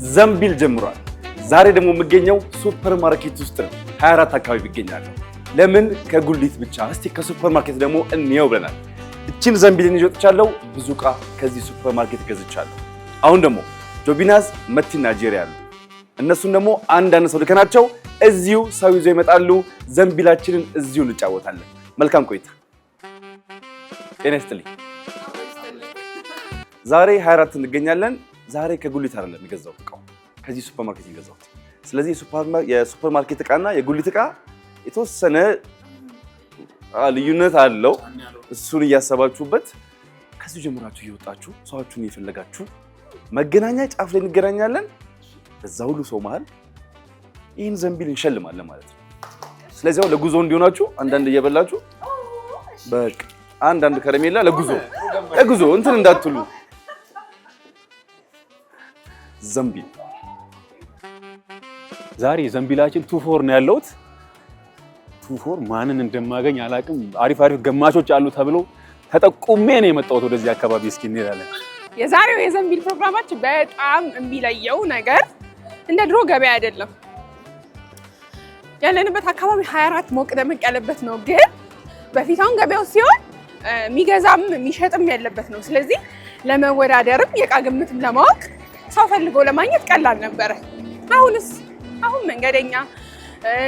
ዘንቢል ጀምሯል። ዛሬ ደግሞ የምገኘው ሱፐር ማርኬት ውስጥ ነው። 24 አካባቢ ይገኛለሁ። ለምን ከጉሊት ብቻ እስቲ ከሱፐር ማርኬት ደግሞ እንየው ብለናል። እቺን ዘንቢልን ይዤ ወጥቻለሁ። ብዙ ዕቃ ከዚህ ሱፐር ማርኬት ገዝቻለሁ። አሁን ደግሞ ጆቢናዝ መቲና ጄሪ አሉ። እነሱን ደግሞ አንዳንድ ሰው ልከናቸው እዚሁ ሰው ይዘው ይመጣሉ። ዘንቢላችንን እዚሁ እንጫወታለን። መልካም ቆይታ። ጤና ይስጥልኝ። ዛሬ 24 እንገኛለን። ዛሬ ከጉሊት አይደለም የገዛሁት ዕቃው ከዚህ ሱፐር ማርኬት የገዛሁት። ስለዚህ የሱፐር ማርኬት ዕቃና የጉሊት ዕቃ የተወሰነ ልዩነት አለው። እሱን እያሰባችሁበት ከዚህ ጀምራችሁ እየወጣችሁ ሰዎቹን እየፈለጋችሁ መገናኛ ጫፍ ላይ እንገናኛለን። በዛ ሁሉ ሰው መሃል ይህን ዘንቢል እንሸልማለን ማለት ነው። ስለዚህ አሁን ለጉዞ እንዲሆናችሁ አንዳንድ እየበላችሁ በቃ አንዳንድ ከረሜላ ለጉዞ እንትን እንዳትሉ። ዘንቢል ዛሬ ዘንቢላችን ቱፎር ነው ያለውት። ቱፎር ማንን እንደማገኝ አላቅም። አሪፍ ገማቾች አሉ ተብሎ ተጠቁሜ ነው የመጣሁት ወደዚህ አካባቢ። እስኪ እንሄዳለን። የዛሬው የዘንቢል ፕሮግራማችን በጣም የሚለየው ነገር እንደ ድሮ ገበያ አይደለም። ያለንበት አካባቢ 24 ሞቅ ደመቅ ያለበት ነው። ግን በፊት አሁን ገበያው ሲሆን የሚገዛም የሚሸጥም ያለበት ነው። ስለዚህ ለመወዳደርም የዕቃ ግምትም ለማወቅ ሰው ፈልጎ ለማግኘት ቀላል ነበረ። አሁን መንገደኛ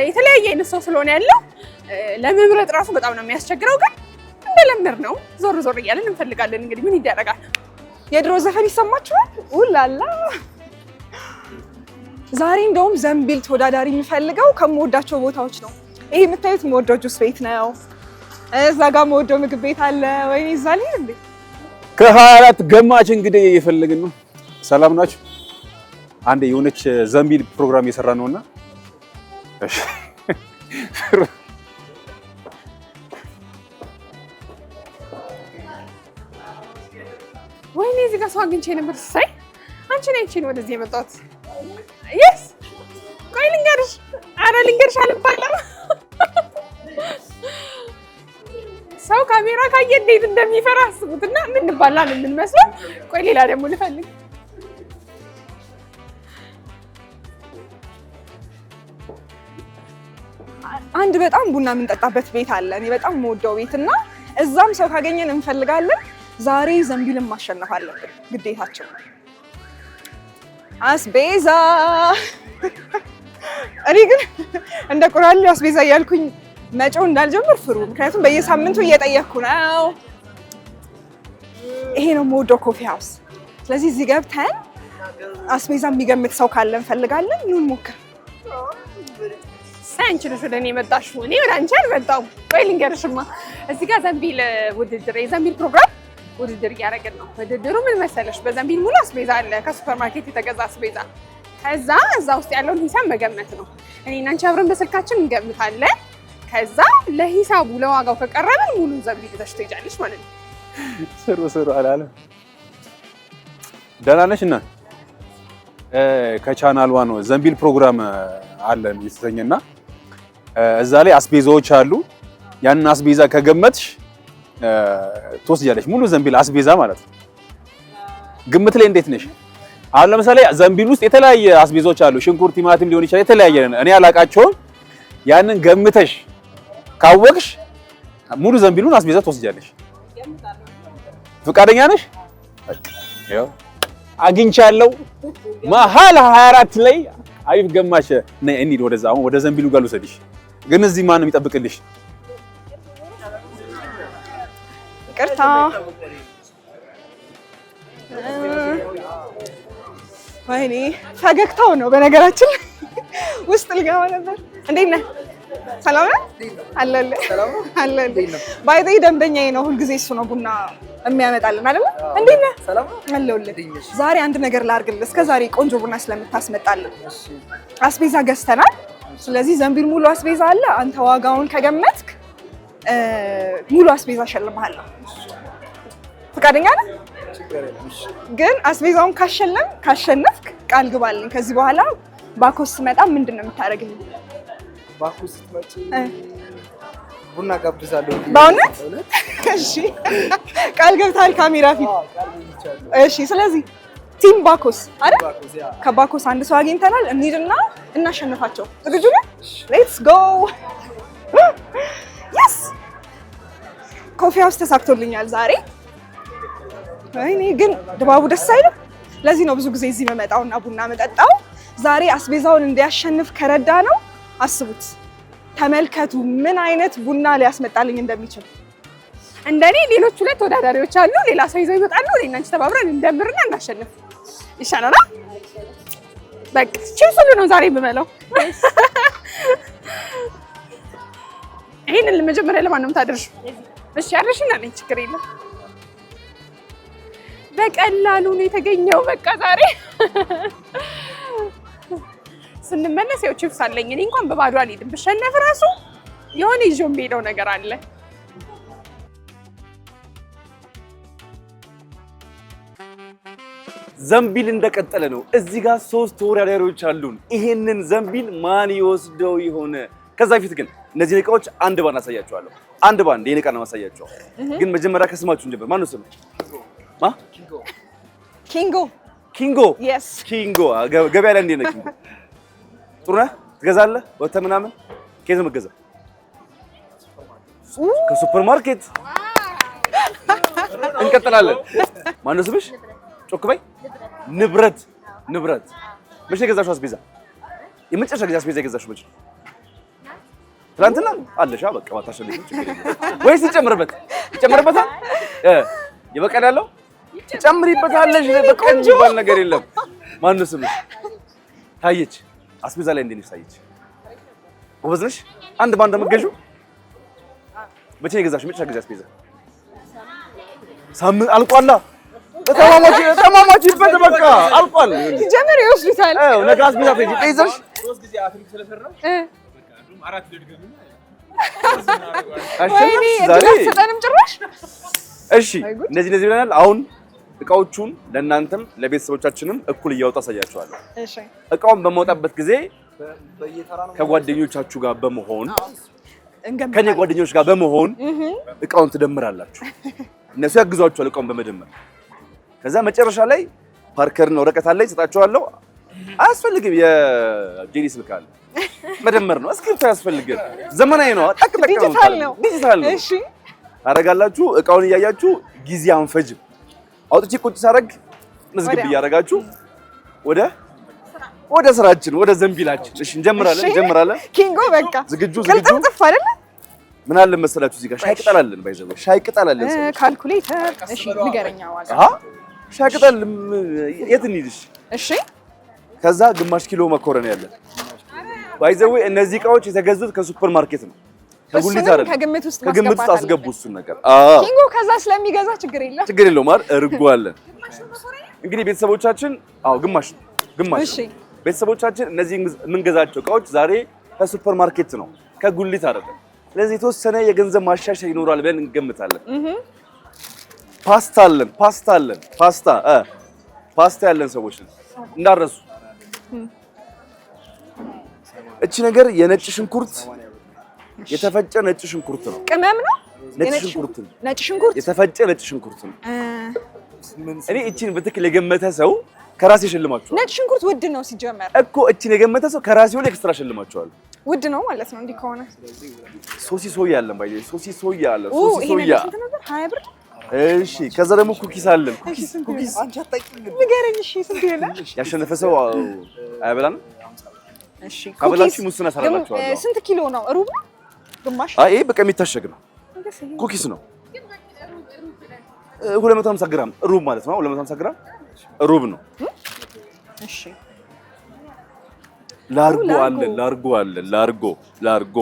የተለያየ አይነት ሰው ስለሆነ ያለው ለመምረጥ ራሱ በጣም ነው የሚያስቸግረው። ግን እንደለመድ ነው ዞር እያለን እንፈልጋለን። እንግዲህ ምን ይደረጋል። የድሮ ዘፈን ይሰማችኋል? ውላላ ዛሬ እንደውም ዘንቢል ተወዳዳሪ የሚፈልገው ከምወዳቸው ቦታዎች ነው። ይሄ የምታዩት የምወደው ጁስ ቤት ነው። እዛ ጋር የምወደው ምግብ ቤት አለ። ወይኔ እዛ ላይ እንዴ ከ24 ገማች እንግዲህ እየፈለግን ነው። ሰላም ናችሁ? አንዴ የሆነች ዘንቢል ፕሮግራም እየሰራ ነውና እሺ ወይኔ እዚህ ጋር ሰው አግኝቼ ነበር። ሳይ አንቺ ነሽ ወደዚህ የመጣሁት። የስ ቆይ ልንገርሽ። ኧረ ልንገርሽ አልባለም። ሰው ካሜራ ካየ እንዴት እንደሚፈራ አስቡትና ምን ባላል የምንመስለው። ቆይ ሌላ ደግሞ ልፈልግ። አንድ በጣም ቡና የምንጠጣበት ቤት አለ። እኔ በጣም የምወደው ቤትና እዛም ሰው ካገኘን እንፈልጋለን። ዛሬ ዘንቢልን ማሸነፍ አለብን፣ ግዴታቸው። አስቤዛ እኔ ግን እንደ ቁራሌ አስቤዛ እያልኩኝ መጪው እንዳልጀምር ፍሩ። ምክንያቱም በየሳምንቱ እየጠየቅኩ ነው። ይሄ ነው የምወደው ኮፊ ሃውስ። ስለዚህ እዚህ ገብተን አስቤዛ የሚገምት ሰው ካለ እንፈልጋለን። ኑን ሞክር። አንቺ ነሽ ወደ እኔ የመጣሽው፣ እኔ ወደ አንቺ አልመጣሁም። ቆይ ልንገርሽማ፣ እዚህ ጋር ዘንቢል ውድድር የዘንቢል ፕሮግራም ውድድር እያደረግን ነው። ውድድሩ ምን መሰለሽ? በዘንቢል ሙሉ አስቤዛ አለ፣ ከሱፐር ማርኬት የተገዛ አስቤዛ። ከዛ እዛ ውስጥ ያለውን ሂሳብ መገመት ነው። እኔና አንቺ አብረን በስልካችን እንገምታለን። ከዛ ለሂሳቡ ለዋጋው ከቀረበን ሙሉ ዘንቢል ይዘሽ ትሄጃለሽ ማለት ነው። ስሩ አላለም። ደህና ነሽ? እና ከቻናል ዋን ዘንቢል ፕሮግራም አለን የተሰኘና እዛ ላይ አስቤዛዎች አሉ። ያንን አስቤዛ ከገመትሽ ትወስጃለሽ ሙሉ ዘንቢል አስቤዛ ማለት ነው። ግምት ላይ እንዴት ነሽ? አሁን ለምሳሌ ዘንቢል ውስጥ የተለያየ አስቤዛዎች አሉ። ሽንኩርት፣ ቲማቲም ሊሆን ይችላል። የተለያየ እኔ አላቃቸውም። ያንን ገምተሽ ካወቅሽ ሙሉ ዘንቢሉን አስቤዛ ትወስጃለሽ። ፈቃደኛ ነሽ? ያው አግኝቻለሁ። መሀል 24 ላይ አሪፍ ገማች ነኝ። እንሂድ ወደዛ። አሁን ወደ ዘንቢሉ ጋር ልውሰድሽ። ግን እዚህ ማን ነው የሚጠብቅልሽ? ይቅርታ ወይኔ ፈገግታው ነው። በነገራችን ውስጥ ልገባ ነበር። እንዴት ነህ? ሰላም ነህ? አለለ ባይ ዘ ደንበኛዬ ነው። ሁልጊዜ እሱ ነው ቡና የሚያመጣልን አይደል? እንዴት ነህ? አለሁልህ። ዛሬ አንድ ነገር ላድርግልህ። እስከ ዛሬ ቆንጆ ቡና ስለምታስመጣልን አስቤዛ ገዝተናል። ስለዚህ ዘንቢል ሙሉ አስቤዛ አለ። አንተ ዋጋውን ከገመትክ ሙሉ አስቤዛ እሸልምሃለሁ። ፈቃደኛ ነህ? ግን አስቤዛውን ካሸነፍክ ቃል ግባልኝ። ከዚህ በኋላ ባኮስ ስመጣ ምንድን ነው የምታደርግልኝ? ባኮስ ስትመጪ ቡና ጋብዛለሁ። በእውነት? እሺ ቃል ገብተሃል ካሜራ ፊት? እሺ ስለዚህ ቲም ባኮስ አይደል? ከባኮስ አንድ ሰው አግኝተናል። እንሂድና እናሸንፋቸው። ዝግጁ ነህ? ሌትስ ጎ። የስ ኮፊ ሃውስ ተሳክቶልኛል ዛሬ። ወይኔ ግን ድባቡ ደስ አይልም። ለዚህ ነው ብዙ ጊዜ እዚህ መመጣውና ቡና መጠጣው። ዛሬ አስቤዛውን እንዲያሸንፍ ከረዳ ነው። አስቡት፣ ተመልከቱ ምን አይነት ቡና ሊያስመጣልኝ እንደሚችል። እንደኔ ሌሎች ሁለት ተወዳዳሪዎች አሉ። ሌላ ሰው ይዘው ይመጣሉ። እኔና አንቺ ተባብረን እንደምርና እናሸንፍ ይሻላል። በቃ ቺፕስ ሁሉ ነው ዛሬ የምበላው። ይሄንን ለመጀመሪያ ለማን ነው የምታደርሺው? እሺ አድርሽና ነኝ፣ ችግር የለም። በቀላሉ ነው የተገኘው። በቃ ዛሬ ስንመለስ ያው ቺፕስ አለኝ። እኔ እንኳን በባዶ አልሄድም። ብሸነፍ ራሱ የሆነ ይዞ የሚሄደው ነገር አለ። ዘንቢል እንደቀጠለ ነው። እዚህ ጋር 3 ተወዳዳሪዎች አሉን። ይሄንን ዘንቢል ማን ይወስደው ይሆን? ከዛ በፊት ግን እነዚህ እቃዎች አንድ ባንድ አሳያቸዋለሁ። አንድ ባንድ የኔ እቃ ነው ማሳያቸው። ግን መጀመሪያ ከስማችሁ እንጀምር። ማን ነው ስሙ? ኪንጎ። ኪንጎ? የስ ኪንጎ። ገበያ ላይ እንዴት ነው ኪንጎ? ጥሩ ነህ? ትገዛለህ? ወተህ ምናምን ከየት ነው የምትገዛው? ከሱፐር ማርኬት። እንቀጥላለን። ማን ነው ስምሽ? ጮክ በይ። ንብረት። ንብረት። መቼ የገዛሽው አስቤዛ? የመጨረሻ ጊዜ አስቤዛ የገዛሽው መቼ? ትናንትና አለሽ? በቃ ባታሸልኝ ችግር የለም። ወይስ ይጨምርበት? ይጨምርበታል? ይበቃል ያለው ትጨምሪበታለሽ። በቃ የሚባል ነገር የለም። ማን ነው ስምሽ? ታየች። አስቤዛ ላይ እንዴት ነሽ ታየች? ጎበዝ ነሽ? አንድ ባንድ የምትገዢው? መቼ ነው የገዛሽው መጨረሻ ጊዜ አስቤዛ? ሳምንት አልቋላ። ተማማችበት በቃ አልቋል። ጀመር ይወስዱታል። ነገ አስቤዛ ተይዘሽ 3 ጊዜ አፍሪክ ስለሰራው አራት ልድገምና ወይኔ እድላሰጠንም ጭራሽ። እሺ እነዚህ ብለናል። አሁን እቃዎቹን ለእናንተም ለቤተሰቦቻችንም እኩል እያወጣ አሳያችኋለሁ። እሺ እቃውን በማውጣበት ጊዜ ከጓደኞቻችሁ ጋር በመሆን ከኔ ጓደኞች ጋር በመሆን እቃውን ትደምራላችሁ። እነሱ ያግዟችኋል እቃውን በመደመር። ከዛ መጨረሻ ላይ ፓርከርና ወረቀት አለ ይሰጣችኋለሁ። አያስፈልግም የጄኒ ስልክ አለ መደመር ነው። እስክሪፕት አያስፈልግም። ዘመናዊ ነው። ጠቅጠቅ ነው። ዲጂታል ነው። እሺ አረጋላችሁ። እቃውን እያያችሁ ጊዜ አንፈጅም። አውጥቼ ቁጭ ሳረግ መዝግብ እያረጋችሁ ወደ ስራችን ወደ ዘንቢላችን። እሺ እንጀምራለን። ኪንጎ በቃ ዝግጁ ቅልጥፍ አይደል? ምን አለ መሰላችሁ እዚህ ጋር ሻይ ቅጠል አለን። ባይዘው ሻይ ቅጠል አለን። ካልኩሌተር። እሺ ንገረኛ ዋጋ። ሻይ ቅጠል የት እንሂድሽ? እሺ ከዛ ግማሽ ኪሎ መኮረኒ ያለን። ባይዘው እነዚህ እቃዎች የተገዙት ከሱፐር ማርኬት ነው። ከጉሊት አይደለም። ከግምት ውስጥ አስገቡ እሱን ነገር። ኪንጎ ከዛ ስለሚገዛ ችግር የለውም ማለት እርጎ አለን። እንግዲህ ቤተሰቦቻችን ግማሽ። እሺ ቤተሰቦቻችን እነዚህ የምንገዛቸው እቃዎች ዛሬ ከሱፐር ማርኬት ነው፣ ከጉሊት አይደለም። ስለዚህ የተወሰነ የገንዘብ ማሻሻያ ይኖራል ብለን እንገምታለን። ፓስታ ያለን ሰዎች እንዳረሱ። እቺ ነገር የነጭ ሽንኩርት የተፈጨ ነጭ ሽንኩርት ነው። ቅመም ነው። ነጭ ሽንኩርት ነው። የተፈጨ ነጭ ሽንኩርት ነው። እኔ እቺን በትክክል የገመተ ሰው ከራሴ ሽልማቸዋል። ነጭ ሽንኩርት ውድ ነው ሲጀመር እኮ። እቺን የገመተ ሰው ከራሴው ላይ ኤክስትራ ሽልማቸዋል። ውድ ነው ማለት ነው። እንዲህ ከሆነ ሶሲ ሶያ አለን። ባይ ሶሲ ሶያ አለ። ሶሲ ሶያ 20 ብር። እሺ ከዛ ደግሞ ኩኪስ አለን። ኩኪስ ንገረኝ። እሺ ስንት ይላል? ያሸነፈ ሰው አይበላንም። እሺ ካበላችሁ ሙስና ሰራላችኋለሁ። ስንት ኪሎ ነው? ሩብ ነው? ግማሽ? አይ በቃ የሚታሸግ ነው። ኩኪስ ነው። 250 ግራም ሩብ ማለት ነው። 250 ግራም ሩብ ነው። እሺ ላርጎ።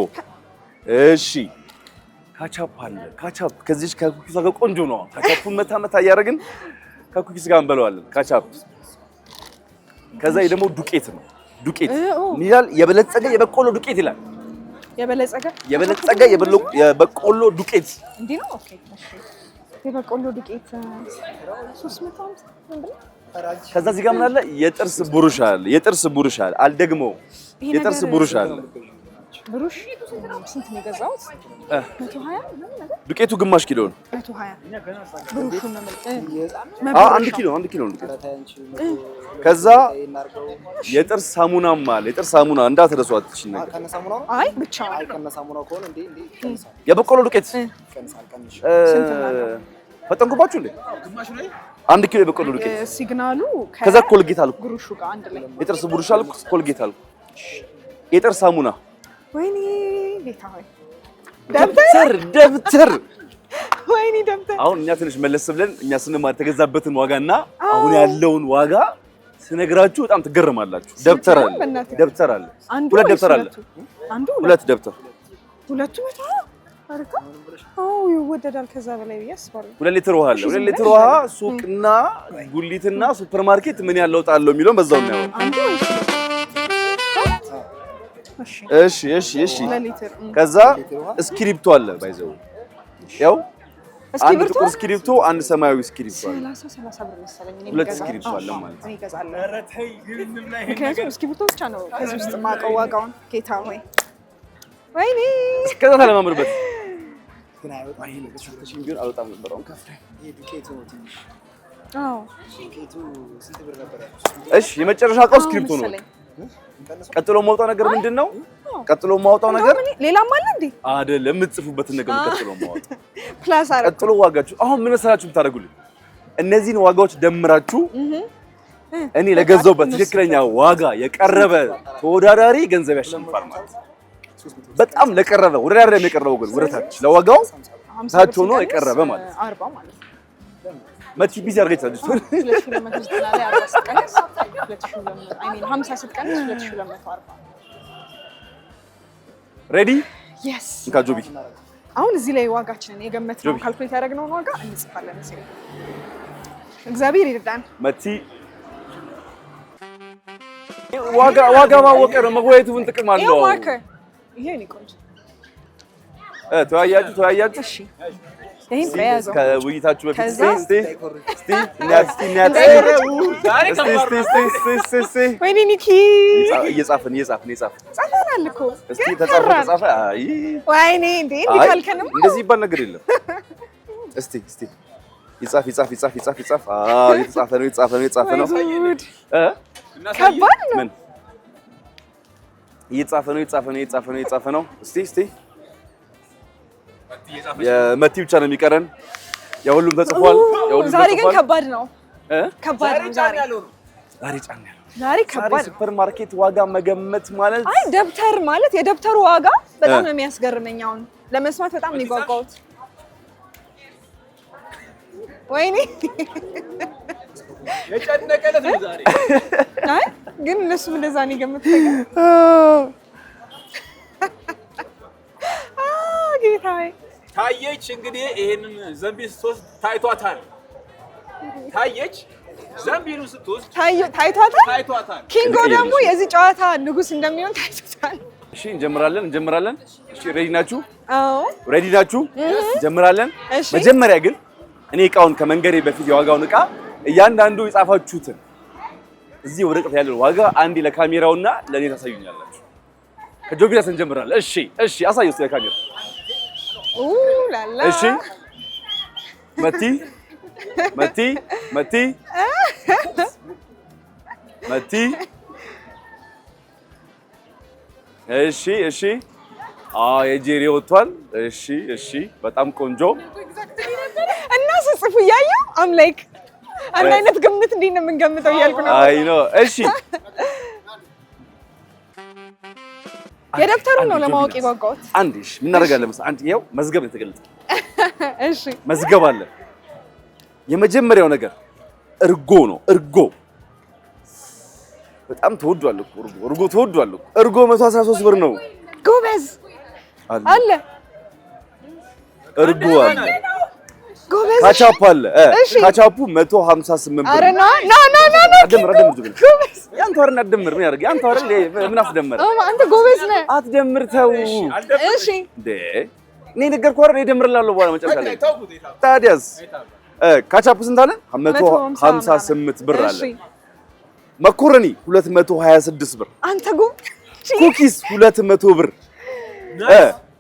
እሺ ካቻፕ አለ። ካቻፕ ከዚህ ከኩኪስ ጋር ቆንጆ ነው። ካቻፑን መታ እያደረግን ከኩኪስ ጋር እንበለዋለን። ካቻፕ። ከዛ ደግሞ ዱቄት ነው። ዱቄት ይላል። የበለጸገ የበቆሎ ዱቄት ይላል። የበለጸገ የበቆሎ ዱቄት እንዴ ነው። ኦኬ እሺ። የበቆሎ ዱቄት 350 ብር። ከዛ እዚህ ጋር ምን አለ? የጥርስ ብሩሽ አለ። አልደግመው። የጥርስ ብሩሽ አለ። ብሩሽ ስንት ነው የገዛሁት? 120 ነገር ዱቄቱ ግማሽ ኪሎ ነው። 120 ብሩሹን ነው አንድ ኪሎ ነው። ከዛ የጥርስ ሳሙናም አለ። የጥርስ ሳሙና እንዳትረሷት እቺ ነገር። አይ ብቻ የበቆሎ ዱቄት ፈጠንኩባችሁ እንዴ? አንድ ኪሎ የበቆሎ ዱቄት ሲግናሉ ከዛ ኮልጌት አልኩ። ብሩሹ ጋር አንድ ላይ የጥርስ ብሩሽ አልኩ፣ ኮልጌት አልኩ። የጥርስ ሳሙና ወይኔ ጌታ ሆይ ደብተር ወይኔ ደብተር። አሁን እኛ ትንሽ መለስ ብለን እኛ ስንማር የተገዛበትን ዋጋና አሁን ያለውን ዋጋ ስነግራችሁ በጣም ትገረማላችሁ። ደብተር አለ። ሁለት ደብተር አለ። ሁለት ደብተር ሁለቱ አረካ ይወደዳል ከዛ በላይ ያስባል። 2 ሊትር ውሃ አለ። 2 ሊትር ውሃ ሱቅና ጉሊትና ሱፐርማርኬት ምን ያለው ጣለው የሚለውን በዛው ነው። እሺ ከዛ እስክሪፕቶ አለ ባይዘው ያው አንድ ጥቁር እስክሪፕቶ አንድ ሰማያዊ እስክሪፕቶ አለ። 30 ብር መሰለኝ እኔ ሁለት እስክሪፕቶ አለ ማለት ነው። ምክንያቱም እስክሪፕቶ ብቻ ነው ከዚህ ውስጥ ማቀው ዋጋውን ጌታ ሆይ ወይኔ እስከዛ ተለማምርበት ግን አይወጣም። ተሽተሽኝ ቢሆን አልወጣም ነበር። አሁን ከፍለኝ ዱቄቱ ትንሽ ዱቄቱ ስንት ብር ነበር? እሺ የመጨረሻ እቃው እስክሪፕቶ ነው። ቀጥሎ ማውጣው ነገር ምንድነው? ቀጥሎ ማውጣው ነገር ሌላም አለ እንዴ? አይደለም የምትጽፉበትን ነገር ቀጥሎ ማውጣው ፕላስ አረ ቀጥሎ ዋጋችሁ አሁን ምን መሰላችሁ የምታደርጉልኝ? እነዚህን ዋጋዎች ደምራችሁ እኔ ለገዛውበት ትክክለኛ ዋጋ የቀረበ ተወዳዳሪ ገንዘብ ያሸንፋል ማለት ነው። በጣም ለቀረበ ወደ አይደለም የቀረበው ግን ወደታች ለዋጋው ታች ሆኖ የቀረበ ማለት ነው። 40 ማለት ነው። መቲ ቢዚ አርገቻለች 2290 ላይ 40 ሰቀንስ 2200 አይ ሚን 50 ሰቀንስ 2240 ሬዲ yes እንካ ጆቢ። አሁን እዚህ ላይ ዋጋችንን የገመትነው ካልኩሌት ያደረግነው ዋጋ እንጽፋለን። እዚህ እግዚአብሔር ይርዳን። መቲ ዋጋ ማወቅ ነው። መወያየቱ ምን ጥቅም አለው? ይሄ ነው ቆንጆ። ተወያያችሁ። እሺ ይሄን ተያዘው ከውይይታችሁ በፊት እስቲ ወይኔ ኒኪ እየጻፍን ጻፈናል እኮ እስቲ ተጻፈ። አይ ወይኔ እንዴ ካልከንም እንደዚህ ይባል ነገር የለም። እስቲ ይጻፍ። አዎ የተጻፈ ነው። ከባድ ነው። ምን እየጻፈ ነው። እስቲ የመቲ ብቻ ነው የሚቀረን። የሁሉም ተጽፏል። ዛሬ ግን ከባድ ነው። ዛሬ ከባድ ሱፐር ማርኬት ዋጋ መገመት ማለት አይ ደብተር ማለት የደብተሩ ዋጋ በጣም ነው የሚያስገርመኝ። አሁን ለመስማት በጣም ነው የጓጓሁት። ወይኔ የጨነቀለት ነው ዛሬ። አይ ግን እነሱም እንደዛ ነው የገመቱት። ጌታዬ ታየች እንግዲህ ይሄንን ዘንቢል ስትወስድ ታይቷታል። ዘንቢሉን ስትወስድ ታይቷታል። ኪንጎ ደግሞ የዚህ ጨዋታ ንጉስ እንደሚሆን ታይቷታል። እሺ እንጀምራለን። እሺ ሬዲ ናችሁ? አዎ ሬዲ ናችሁ? እንጀምራለን። መጀመሪያ ግን እኔ እቃውን ከመንገሬ በፊት የዋጋውን እቃ እያንዳንዱ የጻፋችሁትን እዚህ ወረቀት ያለው ዋጋ አንዴ ለካሜራውና ለኔ ታሳዩኛላችሁ። ከጆቢላስ እንጀምራለን። እሺ አሳዩ እስቲ ለካሜራ። ላላ እሺ መቲ እሺ የጄሪ ወጥቷል። እሺ በጣም ቆንጆ እና ስጽፉ እያየሁ አም ላይክ አንድ አይነት ግምት እንዴት ነው የምንገምተው እያልኩ ነው። አይ ኖ እሺ የደብተሩን ነው ለማወቅ የጓጓሁት። እሺ ምን እናደርጋለን መሰለህ? ይኸው መዝገብ ነው የተገለጸው። እሺ መዝገብ አለ። የመጀመሪያው ነገር እርጎ ነው። እርጎ በጣም ተወዷል እኮ እርጎ ተወዷል እኮ። እርጎ 113 ብር ነው። ጎበዝ አለ እርጎ አለ። ጎበዝ ካቻፕ አለ። ካቻፑ 158 ብር። አረ ና አደምር ጎበዝ። ያንተ ወርና አደምር ምን ያደርግ? ያንተ ወር ምን አስደመረ? አንተ ጎበዝ ነህ። አትደምር ተው። እሺ እንዴ እኔ ነገርኩህ አይደል? እደምርላለሁ በኋላ መጨረሻ ላይ። ታዲያስ ካቻፑ ስንት አለ? 158 ብር አለ። መኮረኒ 226 ብር። አንተ ኩኪስ 200 ብር።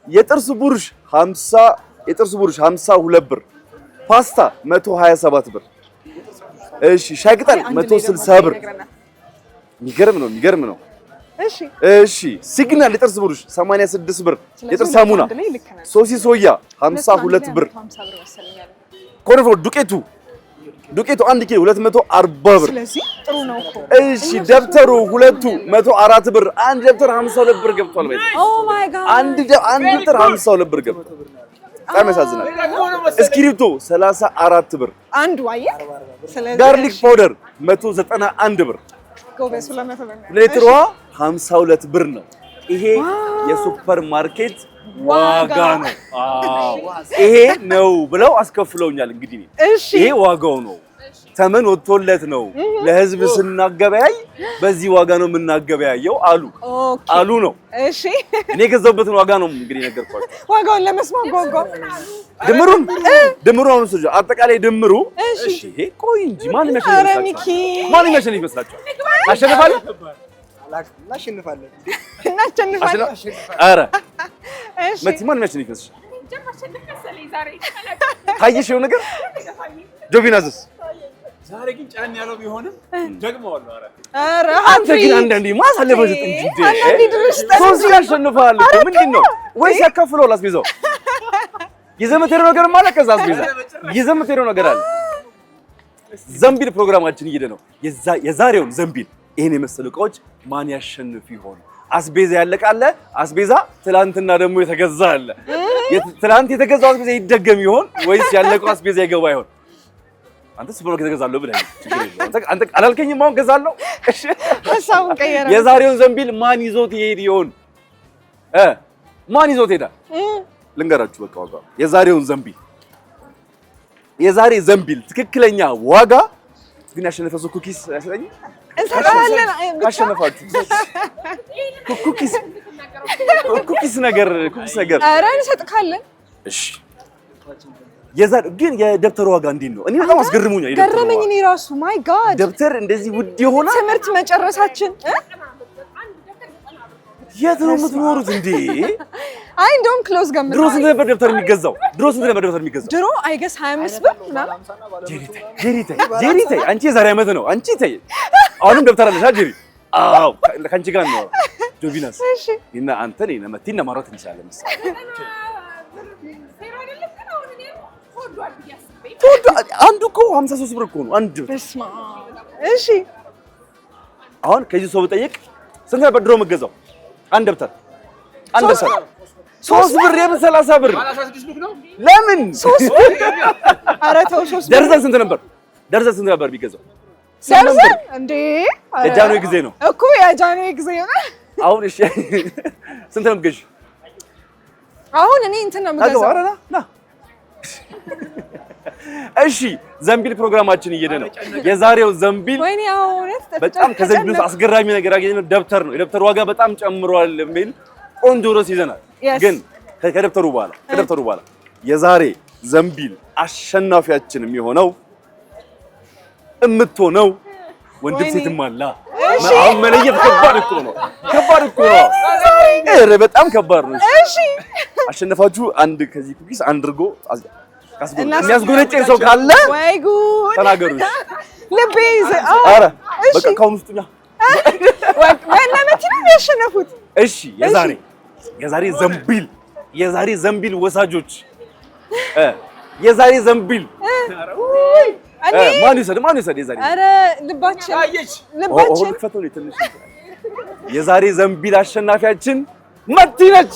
የጥርስ ብሩሽ 52 ብር፣ ፓስታ 127 ብር። እሺ ሻይ ቅጠል 160 ብር። የሚገርም ነው። እሺ ሲግናል የጥርስ ብሩሽ 86 ብር። የጥርስ ሳሙና ሶሲ ሶያ 52 ብር። ኮረፎ ዱቄቱ 1 ኪሎ 240 ብር። ስለዚህ ጥሩ ነው እኮ። እሺ ደብተሩ ሁለቱ 104 ብር። አንድ ደብተር 52 ብር ገብቷል። ኦ ማይ ጋድ አንድ ደብተር 52 ብር ገብቷል። በጣም ያሳዝናል። እስክሪብቶ 34 ብር አንዱ አየህ። ስለዚህ ጋርሊክ ፓውደር 191 ብር። ጎበዝ 200 ብር። ሌትሯ 52 ብር ነው። ይሄ የሱፐር ማርኬት ዋጋ ነው። ይሄ ነው ብለው አስከፍለውኛል። እንግዲህ ይሄ ዋጋው ነው፣ ተመን ወጥቶለት ነው። ለህዝብ ስናገበያይ በዚህ ዋጋ ነው የምናገበያየው አሉ ነው። እሺ እኔ የገዛሁበትን ዋጋ ነው እንግዲህ ነገርኳችሁ። ዋጋውን ለመስማት ጓጓ። ድምሩ አሁን ስለዚህ አጠቃላይ ድምሩ እሺ። ይሄ ቆይ እንጂ ማን የሚያሸንፍ ይመስላችኋል? አሸንፋለሁ። እናሸንፋለን። ኧረ መቲ ማን የሚያሸንፍ ይመስልሻል? ታየሽው ነገር ጆቢናዝስ ዛሬ ግን ጫን ያለው ቢሆንም ደግመዋለሁ። ኧረ አንተ ግን አንዳንዴ ማሳለፈው እንጂ ሶሲ ያሸንፋል እኮ ምንድን ነው? ወይስ ያካፍለው ላስቤዛው የዘመተረው ነገር ማለት ከዛ አስቤዛ የዘመተረው ነገር አለ። ዘንቢል ፕሮግራማችን እየሄደ ነው። የዛሬውን ዘንቢል ይሄን የመሰሉ እቃዎች ማን ያሸንፍ ይሆን? አስቤዛ ያለቃለ። አስቤዛ ትላንትና ደግሞ የተገዛ አለ። ትላንት የተገዛው አስቤዛ ይደገም ይሆን ወይስ ያለቀው አስቤዛ ይገባ ይሆን? አንተ ሱፐርማርኬት ገዛለሁ ብለህ አንተ አላልከኝም? አሁን ገዛለሁ። እሺ ሀሳቡን ቀየረ። የዛሬውን ዘንቢል ማን ይዞት ይሄድ ይሆን? ማን ይዞት ሄዳ? ልንገራችሁ በቃ ዋጋ የዛሬውን ዘንቢል የዛሬ ዘንቢል ትክክለኛ ዋጋ ግን ያሸነፈ ሰው ኩኪስ ያሰጠኝ እንሰራለን። ካሸነፋችሁ ኩኪስ ነገር ኧረ እንሰጥካለን። እሺ ግን የደብተር ዋጋ እንዴት ነው? እኔ በጣም አስገርሙኛል። ገረመኝ እኔ ራሱ ማይ ጋድ ደብተር እንደዚህ ውድ የሆነ ትምህርት መጨረሳችን የት ነው የምትኖሩት እንዴ? አይ እንደውም ክሎዝ ገምታ ድሮ ስንት ነበር ደብተር የሚገዛው? ድሮ አይ ገስ 25 ብር ምናምን። ጄሪ ተይ አንቺ የዛሬ ዓመት ነው አንቺ ተይ። አሁንም ደብተር አለሽ ጄሪ? አዎ ከአንቺ ጋር ነው ጆቢናስ እና አንተ ነኝ መቲና ማውራት እንችላለን መሰለኝ። አንዱ እኮ 53 ብር እኮ ነው አንድ። በስመ አብ። እሺ አሁን ከዚህ ሰው ብጠይቅ ስንት ነበር ድሮ የምትገዛው? አንድ ደብተር አንድ ደብተር 3 ብር የምን 30 ብር ለምን 3 ብር? ኧረ ተው 3 ብር። ደርዘን ስንት ነበር ቢገዛው? ደርዘን እንዴ? የጃንሆይ ጊዜ ነው እኮ የጃንሆይ ጊዜ ነው። አሁን እሺ ስንት ነው የምትገዢው? አሁን እኔ እንትን ነው የምገዛው። ኧረ ና እሺ ዘንቢል ፕሮግራማችን እየሄደ ነው። የዛሬው ዘንቢል ወይኔ አሁንስ በጣም ከዘንቢል አስገራሚ ነገር ያገኘነው ደብተር ነው። የደብተር ዋጋ በጣም ጨምሯል የሚል ቆንጆ ርዕስ ይዘናል። ግን ከደብተሩ በኋላ የዛሬ ዘንቢል አሸናፊያችን የሚሆነው የምትሆነው ወንድም ሴትም አላ አሁን መለየት ከባድ እኮ ነው። ኧረ በጣም ከባድ ነው። እሺ አሸነፋችሁ አንድ ከዚህ ኩኪስ አንድ እርጎ የሚያስጎነጨኝ ሰው ካለ ወይ ጉድ ተናገሩ። ልቤ ይዘ ኧረ በቃ ካሁን ውስጥኛ ወናመት ነው ያሸነፉት። እሺ የዛሬ ዘንቢል ወሳጆች የዛሬ ዘንቢል ማን ይሰድ የዛሬ ኧረ ልባችን የዛሬ ዘንቢል አሸናፊያችን መቲ ነች።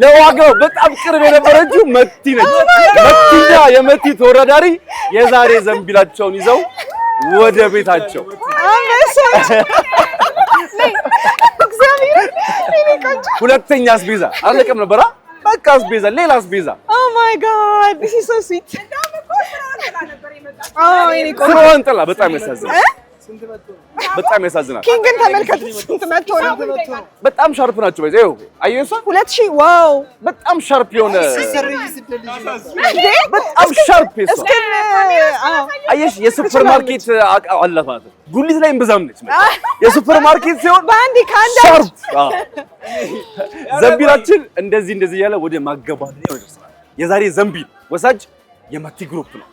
ለዋጋው በጣም ቅርብ የነበረችው መቲ ነች። መቲና የመቲ ተወዳዳሪ የዛሬ ዘንቢላቸውን ይዘው ወደ ቤታቸው ሁለተኛ አስቤዛ አለቀም ነበራ። በቃ አስቤዛ ሌላ አስቤዛ። ኦ ማይ ጋድ ዲስ ኢዝ ሶ ስዊት። ስራዋን ጥላ በጣም ያሳዝናል። በጣም ያሳዝናል። ኪንግን ተመልከቱ ስንት መቶ ነው። በጣም ሻርፕ ናቸው። በዚያው አየሷ 2000 ዋው በጣም ሻርፕ የሆነ በጣም ሻርፕ የሷ እስከን አየሽ የሱፐር ማርኬት አላት ማለት ነው። ጉሊት ላይ እንብዛም ነች የሱፐር ማርኬት ሲሆን ባንዲ ካንዳ ሻርፕ ዘንቢላችን እንደዚህ ያለ ወደ ማገባት ነው ይደርሳል። የዛሬ ዘንቢል ወሳጅ የመቲ ግሩፕ ነው።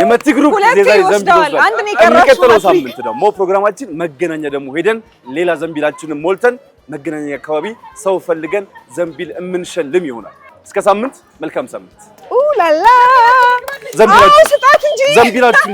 የመቲ ግሩፕ የዛሬ ዘንቢል ወሳጅ አንድ ነው የቀረው። የሚቀጥለው ሳምንት ደግሞ ፕሮግራማችን መገናኛ ደግሞ ሄደን ሌላ ዘንቢላችንን ሞልተን መገናኛ አካባቢ ሰው ፈልገን ዘንቢል እምንሸልም ይሆናል። እስከ ሳምንት መልካም ሳምንት። ኡላላ ዘንቢላችሁ ስጣት እንጂ ዘንቢላችሁ